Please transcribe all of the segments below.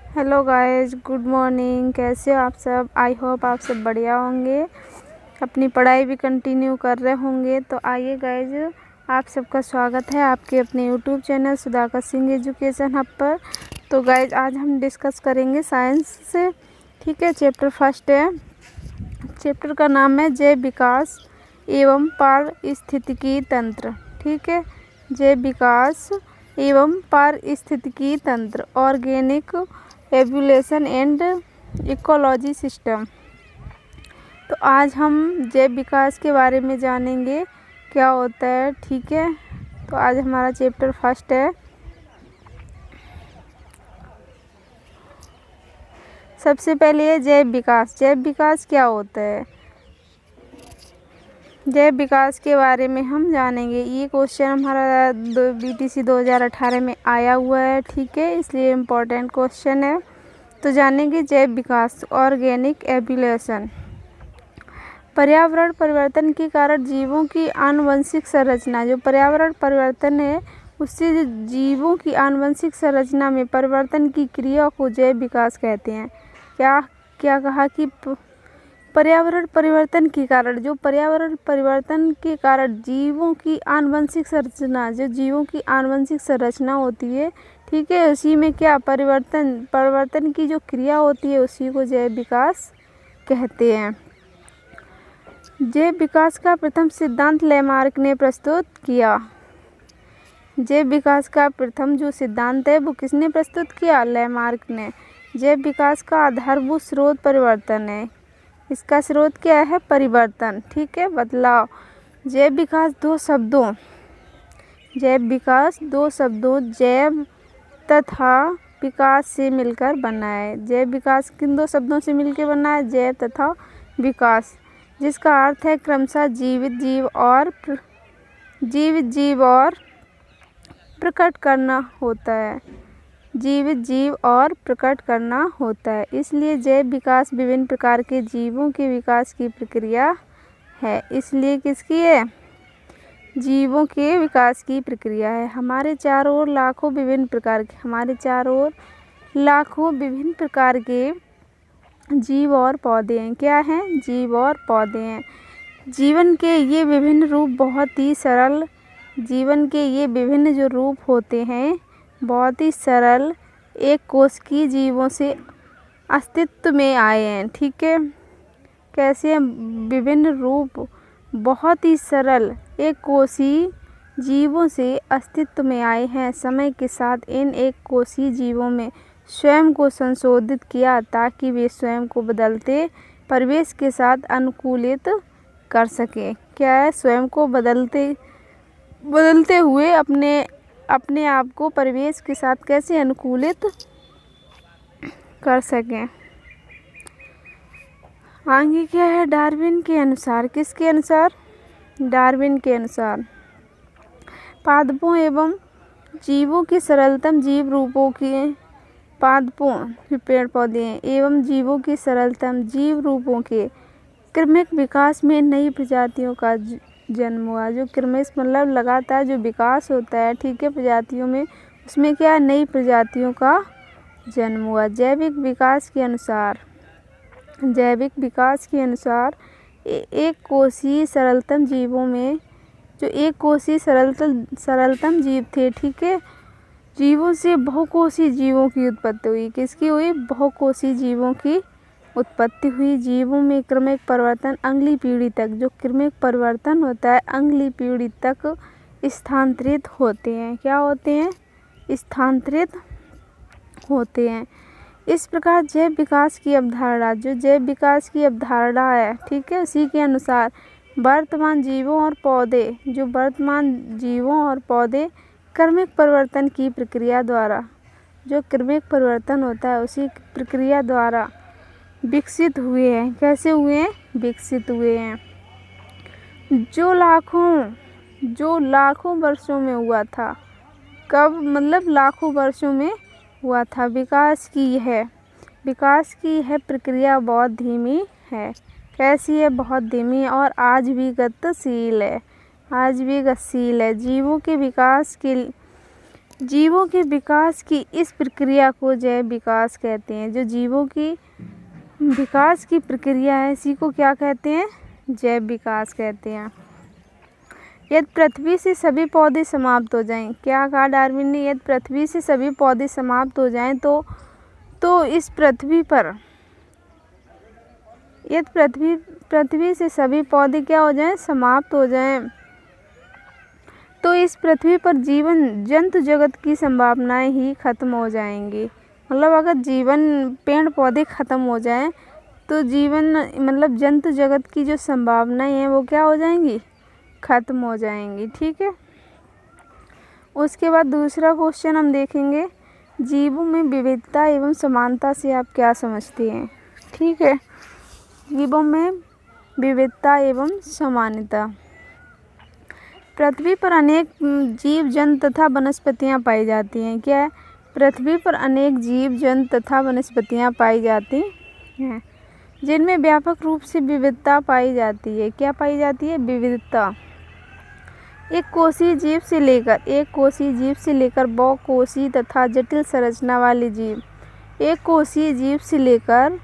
Hello guys, good morning. कैसे हो आप सब? आई होप आप सब बढ़िया होंगे, अपनी पढ़ाई भी कंटिन्यू कर रहे होंगे। तो आइए गाइस, आप सबका स्वागत है आपके अपने YouTube channel Sudhakar Singh education hub पर। तो गाइस, आज हम डिस्कस करेंगे साइंस से। ठीक है, चैप्टर फर्स्ट है। चैप्टर का नाम है जैव विकास एवं पारिस्थितिकी तंत्र। ठीक है, जैव विकास एवं पारिस्थितिकी तंत्र, organic evolution and ecology system. तो आज हम जैव विकास के बारे में जानेंगे क्या होता है। ठीक है, तो आज हमारा चैप्टर फर्स्ट है। सबसे पहले है जैव विकास। जैव विकास क्या होता है? जैव विकास के बारे में हम जानेंगे। ये क्वेश्चन हमारा BTC 2018 में आया हुआ है। ठीक है, इसलिए इम्पोर्टेंट क्वेश्चन है। तो जानेंगे जैव विकास, ऑर्गेनिक एवोल्यूशन। पर्यावरण परिवर्तन के कारण जीवों की आनुवंशिक संरचना, जो पर्यावरण परिवर्तन है उससे जो जीवों की आनुवंशिक संरचना में परिवर्तन की क्रिया को जैव विकास कहते हैं। क्या कहा कि पर्यावरण परिवर्तन के कारण, जो पर्यावरण परिवर्तन के कारण जीवों की आनुवंशिक संरचना, जो जीवों की आनुवंशिक संरचना होती है, ठीक है, उसी में क्या परिवर्तन की जो क्रिया होती है उसी को जैव विकास कहते हैं। जैव विकास का प्रथम सिद्धांत लैमार्क ने प्रस्तुत किया। जैव विकास का प्रथम जो सिद्धांत है वो किसने प्रस्तुत किया? लैमार्क ने। जैव विकास का आधारभूत स्रोत परिवर्तन है। इसका स्रोत क्या है? परिवर्तन। ठीक है, बदलाव। जैव विकास दो शब्दों जैव तथा विकास से मिलकर बना है। जैव विकास किन दो शब्दों से मिलकर बना है? जैव तथा विकास, जिसका अर्थ है क्रमशः जीवित जीव और प्रकट करना होता है। जीवित जीव और प्रकट करना होता है। इसलिए जैव विकास विभिन्न प्रकार के जीवों के विकास की प्रक्रिया है। इसलिए किसकी है? जीवों के विकास की प्रक्रिया है। हमारे चारों ओर लाखों विभिन्न प्रकार के जीव और पौधे हैं। क्या हैं? जीव और पौधे हैं। जीवन के ये विभिन्न जो रूप होते हैं बहुत ही सरल एक कोशिकीय जीवों से अस्तित्व में आए हैं। ठीक है, कैसे? विभिन्न रूप बहुत ही सरल एक कोशिकीय जीवों से अस्तित्व में आए हैं। समय के साथ इन एक कोशिकीय जीवों में स्वयं को संशोधित किया ताकि वे स्वयं को बदलते परिवेश के साथ अनुकूलित कर सकें। क्या है? स्वयं को बदलते हुए अपने आप को परिवेश के साथ कैसे अनुकूलित कर सकें। आगे क्या है? डार्विन के अनुसार। किसके अनुसार? डार्विन के अनुसार पादपों एवं जीवों के सरलतम जीव रूपों के जो पेड़ पौधे हैं एवं जीवों के सरलतम जीव रूपों के क्रमिक विकास में नई प्रजातियों का जन्म हुआ। जो क्रमिक मतलब लगातार जो विकास होता है, ठीक है, प्रजातियों में, उसमें क्या? नई प्रजातियों का जन्म हुआ। जैविक विकास के अनुसार एक कोशीय सरलतम जीवों में जो एक कोशीय सरलतम जीव थे, ठीक है, जीवों से बहुकोशीय जीवों की उत्पत्ति हुई। किसकी हुई? बहुकोशीय जीवों की उत्पत्ति हुई। जीवों में क्रमिक परिवर्तन अगली पीढ़ी तक, जो क्रमिक परिवर्तन होता है अगली पीढ़ी तक स्थानांतरित होते हैं। क्या होते हैं? स्थानांतरित होते हैं। इस प्रकार जैव विकास की अवधारणा है, ठीक है, उसी के अनुसार वर्तमान जीवों और पौधे क्रमिक परिवर्तन की प्रक्रिया द्वारा, जो क्रमिक परिवर्तन होता है उसी प्रक्रिया द्वारा विकसित हुए हैं। कैसे हुए हैं? विकसित हुए हैं। जो लाखों वर्षों में हुआ था। कब? मतलब लाखों वर्षों में हुआ था। विकास की यह प्रक्रिया बहुत धीमी है। कैसी है? बहुत धीमी है और आज भी गतिशील है। जीवों के विकास जीवों के विकास की इस प्रक्रिया को जैव विकास कहते हैं। जो जीवों की विकास की प्रक्रिया है इसी को क्या कहते हैं? जैव विकास कहते हैं। यदि पृथ्वी से सभी पौधे समाप्त हो जाएं, क्या कहा डार्विन ने? यदि पृथ्वी से सभी पौधे समाप्त हो जाएं तो इस पृथ्वी पर, यदि पृथ्वी से सभी पौधे क्या हो जाएं? समाप्त हो जाएं, तो इस पृथ्वी पर जीवन जंतु जगत की संभावनाएं ही खत्म हो जाएंगी। मतलब अगर जीवन पेड़ पौधे खत्म हो जाएं तो जीवन मतलब जंतु जगत की जो संभावनाएं हैं वो क्या हो जाएंगी? खत्म हो जाएंगी। ठीक है। उसके बाद दूसरा क्वेश्चन हम देखेंगे, जीवों में विविधता एवं समानता से आप क्या समझते हैं? ठीक है। जीवों में विविधता एवं समानता। पृथ्वी पर अनेक जीव जंतु तथा वनस्पतियां पाई जाती हैं। क्या है? पृथ्वी पर अनेक जीव जंतु तथा वनस्पतियां पाई जाती हैं जिनमें व्यापक रूप से विविधता पाई जाती है। क्या पाई जाती है? विविधता। एक कोषीय जीव से लेकर बहुकोषीय तथा जटिल संरचना वाले जीव, एक कोषीय जीव से लेकर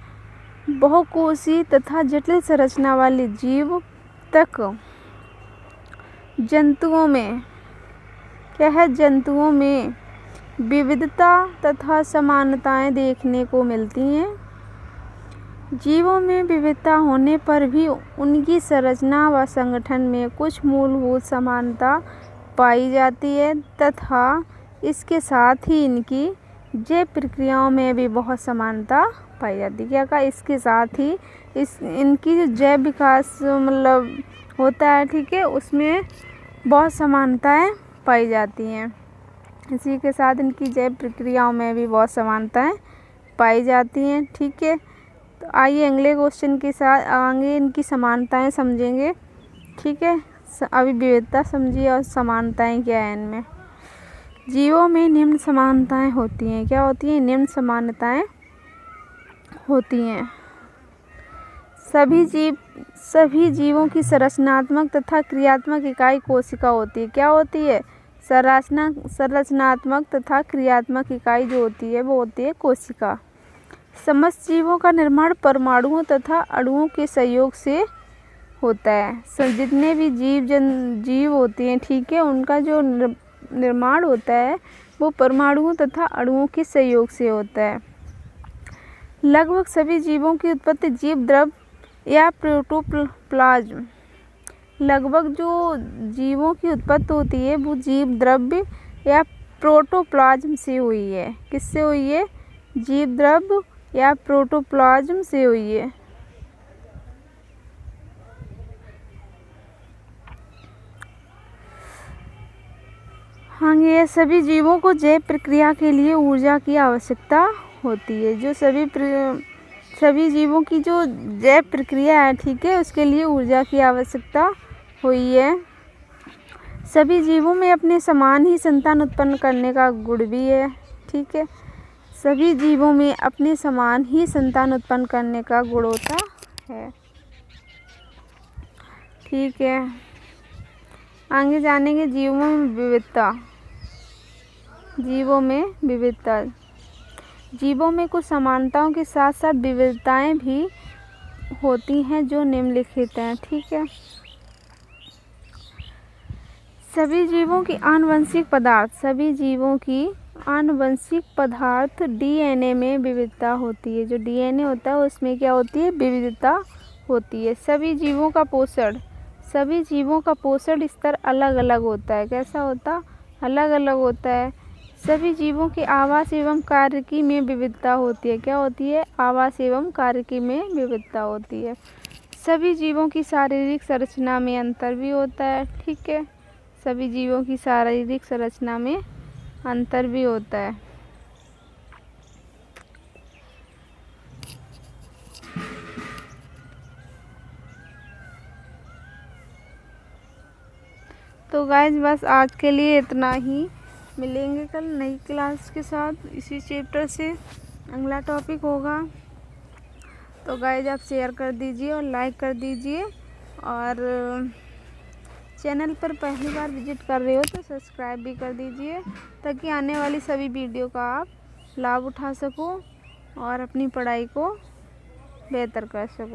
बहुकोषीय तथा जटिल संरचना वाले जीव तक जंतुओं में क्या है? जंतुओं में विविधता तथा समानताएं देखने को मिलती हैं। जीवों में विविधता होने पर भी उनकी संरचना व संगठन में कुछ मूलभूत समानता पाई जाती है तथा इसके साथ ही इनकी जैव प्रक्रियाओं में भी बहुत समानता पाई जाती है। क्या कहा? इसके साथ ही इनकी जो जैव विकास मतलब होता है, ठीक है, उसमें बहुत समानताएं पाई जाती हैं। इसी के साथ इनकी जैव प्रक्रियाओं में भी बहुत समानताएं पाई जाती हैं। ठीक है। तो आइए अगले क्वेश्चन के साथ आगे इनकी समानताएं समझेंगे। ठीक है। अभी विविधता समझिए और समानताएं क्या है इनमें। जीवों में निम्न समानताएं होती हैं। क्या होती हैं? निम्न समानताएं होती हैं। सभी जीवों की संरचनात्मक तथा क्रियात्मक इकाई कोशिका होती है। क्या होती है? संरचनात्मक तथा क्रियात्मक इकाई जो होती है वो होती है कोशिका। समस्त जीवों का निर्माण परमाणुओं तथा अणुओं के सहयोग से होता है। जितने भी जीव होते हैं, ठीक है, उनका जो निर्माण होता है वो परमाणुओं तथा अणुओं के सहयोग से होता है। लगभग सभी जीवों की उत्पत्ति जीव द्रव या प्रोटोप्लाज्म, लगभग जो जीवों की उत्पत्ति होती है वो जीव द्रव्य या प्रोटोप्लाज्म से हुई है। किससे हुई है? जीव द्रव्य या प्रोटोप्लाज्म से हुई है। हाँ, ये सभी जीवों को जैव प्रक्रिया के लिए ऊर्जा की आवश्यकता होती है। जो सभी जीवों की जो जैव प्रक्रिया है, ठीक है, उसके लिए ऊर्जा की आवश्यकता हुई है। सभी जीवों में अपने समान ही संतान उत्पन्न करने का गुण भी है। ठीक है। सभी जीवों में अपने समान ही संतान उत्पन्न करने का गुण होता है। ठीक है। आगे जानेंगे जीवों में विविधता। जीवों में विविधता। जीवों में कुछ समानताओं के साथ साथ विविधताएं भी होती हैं जो निम्नलिखित हैं। ठीक है। सभी जीवों की आनुवंशिक पदार्थ डीएनए में विविधता होती है। जो डीएनए होता है उसमें क्या होती है? विविधता होती है। सभी जीवों का पोषण स्तर अलग अलग होता है। कैसा होता? अलग अलग होता है। सभी जीवों के आवास एवं कार्यकी में विविधता होती है। क्या होती है? आवास एवं कार्यकी में विविधता होती है। सभी जीवों की शारीरिक संरचना में अंतर भी होता है। ठीक है। सभी जीवों की शारीरिक संरचना में अंतर भी होता है। तो गाइज बस आज के लिए इतना ही। मिलेंगे कल नई क्लास के साथ इसी चैप्टर से। अगला टॉपिक होगा। तो गाइज आप शेयर कर दीजिए और लाइक कर दीजिए और चैनल पर पहली बार विजिट कर रहे हो तो सब्सक्राइब भी कर दीजिए, ताकि आने वाली सभी वीडियो का आप लाभ उठा सको और अपनी पढ़ाई को बेहतर कर सको।